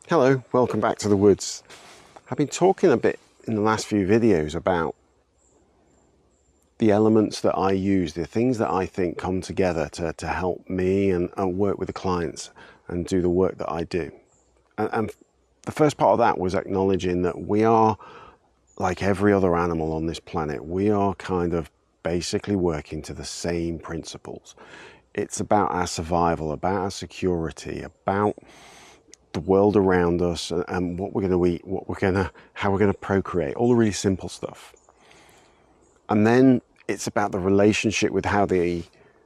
Hello, welcome back to the woods. I've been talking a bit in the last few videos about the elements that I use, the things that I think come together to help me and work with the clients and do the work that I do. And the first part of that was acknowledging that we are like every other animal on this planet. We are kind of basically working to the same principles. It's about our survival, about our security, about the world around us and what we're going to eat, how we're going to procreate, all the really simple stuff. And then it's about the relationship with how the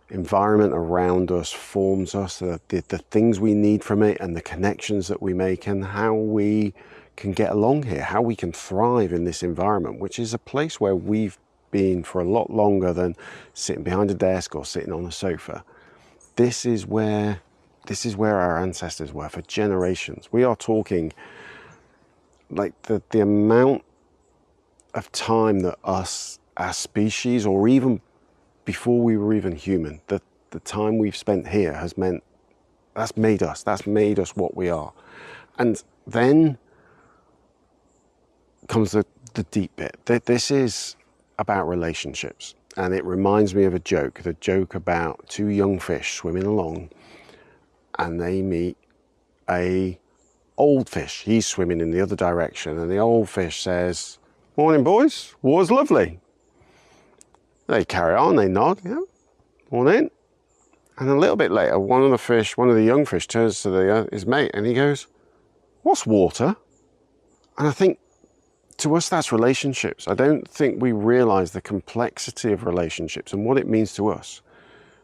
environment around us forms us, the things we need from it and the connections that we make and how we can get along here, how we can thrive in this environment, which is a place where we've been for a lot longer than sitting behind a desk or sitting on a sofa. This is where our ancestors were for generations. We are talking like the amount of time that us, our species, or even before we were even human, the time we've spent here has meant, that's made us what we are. And then comes the deep bit. This is about relationships. And it reminds me of the joke about two young fish swimming along, and they meet a old fish. He's swimming in the other direction, and the old fish says, "Morning, boys, water's lovely." They carry on, they nod, "Yeah, morning." And a little bit later, one of the young fish turns to his mate and he goes, "What's water?" And I think to us that's relationships. I don't think we realize the complexity of relationships and what it means to us,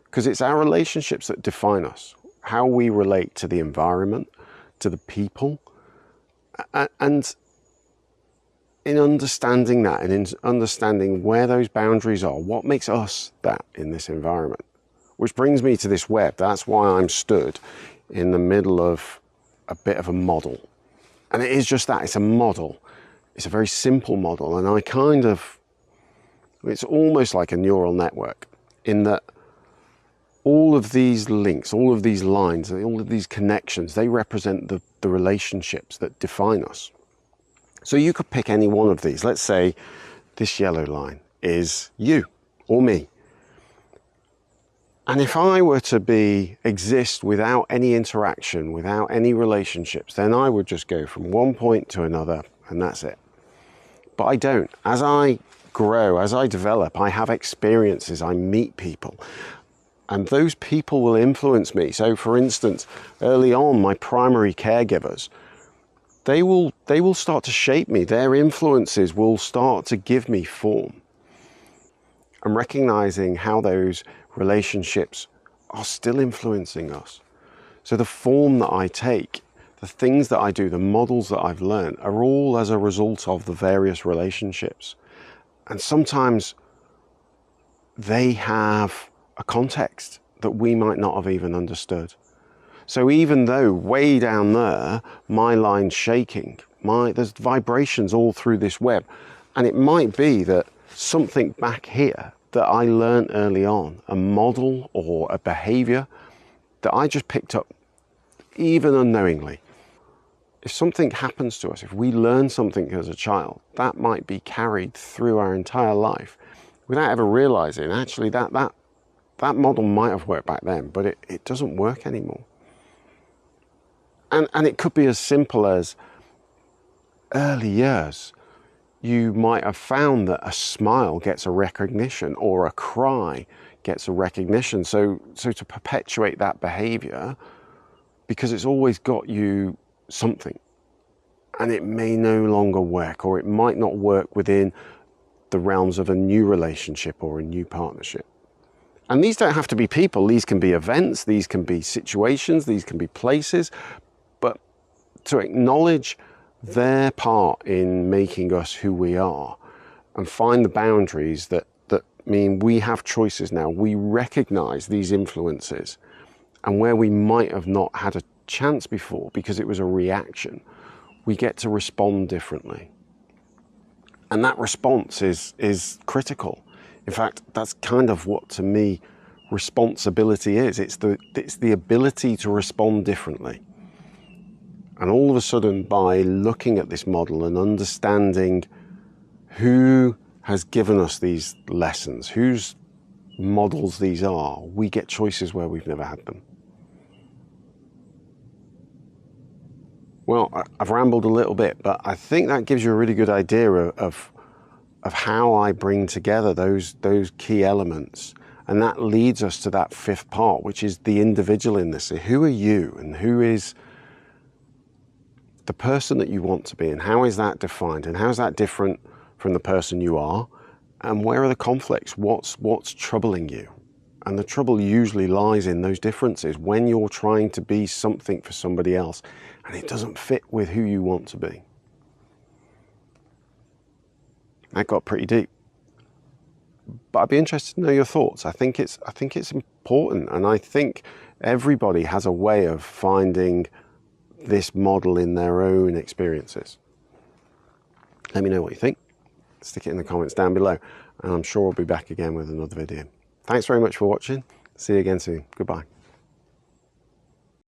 because it's our relationships that define us, how we relate to the environment, to the people. And in understanding that and in understanding where those boundaries are, what makes us that in this environment, which brings me to this web. That's why I'm stood in the middle of a bit of a model. And it is just that, it's a model. It's a very simple model. And it's almost like a neural network in that all of these links, all of these lines, all of these connections, they represent the relationships that define us. So you could pick any one of these. Let's say this yellow line is you or me. And if I were to exist without any interaction, without any relationships, then I would just go from one point to another and that's it. But I don't. As I grow, as I develop, I have experiences, I meet people. And those people will influence me. So for instance, early on, my primary caregivers, they will start to shape me. Their influences will start to give me form. I'm recognizing how those relationships are still influencing us. So the form that I take, the things that I do, the models that I've learned are all as a result of the various relationships. And sometimes they have a context that we might not have even understood. So even though way down there, my line's shaking, there's vibrations all through this web. And it might be that something back here that I learned early on, a model or a behavior that I just picked up even unknowingly. If something happens to us, if we learn something as a child, that might be carried through our entire life without ever realizing actually that model might have worked back then, but it doesn't work anymore. And it could be as simple as early years. You might have found that a smile gets a recognition or a cry gets a recognition. So to perpetuate that behavior, because it's always got you something, and it may no longer work, or it might not work within the realms of a new relationship or a new partnership. And these don't have to be people. These can be events, these can be situations, these can be places, but to acknowledge their part in making us who we are and find the boundaries that mean we have choices now. We recognize these influences, and where we might have not had a chance before because it was a reaction, we get to respond differently. And that response is critical. In fact, that's kind of what, to me, responsibility is. It's the ability to respond differently. And all of a sudden, by looking at this model and understanding who has given us these lessons, whose models these are, we get choices where we've never had them. Well, I've rambled a little bit, but I think that gives you a really good idea of how I bring together those key elements. And that leads us to that fifth part, which is the individual in this. So who are you, and who is the person that you want to be, and how is that defined, and how is that different from the person you are, and where are the conflicts? What's troubling you? And the trouble usually lies in those differences when you're trying to be something for somebody else and it doesn't fit with who you want to be. That got pretty deep, but I'd be interested to know your thoughts. I think it's important, and I think everybody has a way of finding this model in their own experiences. Let me know what you think. Stick it in the comments down below, and I'm sure I'll be back again with another video. Thanks very much for watching. See you again soon. Goodbye.